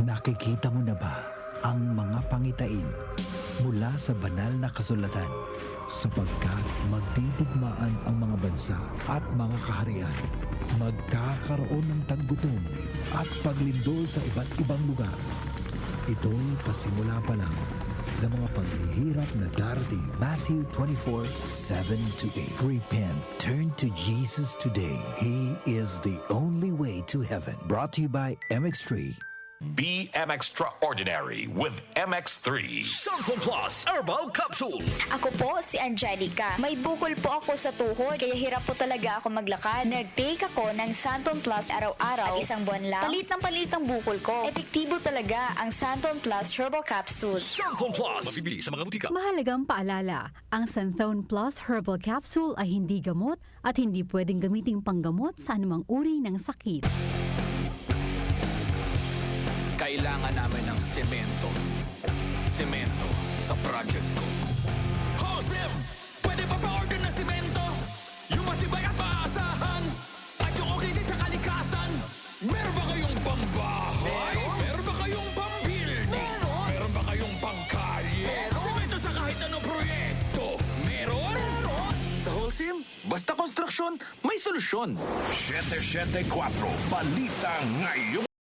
Nakikita mo na ba ang mga pangitain mula sa banal na kasulatan? Sapagkat magtitigmaan ang mga bansa at mga kaharian. Magkakaroon ng taggutom at paglindol sa iba't ibang lugar. Ito'y pasimula pa lang ng mga paghihirap na darating. Matthew 24:7-8. Repent, turn to Jesus today. He is the only way to heaven. Brought to you by MX3. Be extraordinary with MX3. Sulfon Plus Herbal Capsule. Ako po si Angelica. May bukol po ako sa tuhod, kaya hirap po talaga ako maglakad. Nag-take ako ng Santon Plus araw-araw at isang buwan lang. Palit ang bukol ko. Epektibo talaga ang Santon Plus Herbal Capsule. Sulfon Plus. Mabibili sa mga butika. Mahalagang paalala, ang Santhone Plus Herbal Capsule ay hindi gamot at hindi pwedeng gamiting panggamot sa anumang uri ng sakit. Kailangan namin ng semento. Semento sa project ko. Josem! Pwede pa pa-order ng simento? Yung matibay at maasahan? At yung okay din sa kalikasan? Meron ba kayong pambahay? Meron ba kayong pambuilding? Meron ba kayong pangkalye? Simento sa kahit anong proyekto? Meron? Sa Holcim, basta konstruksyon, may solusyon. 774 Balita ngayon.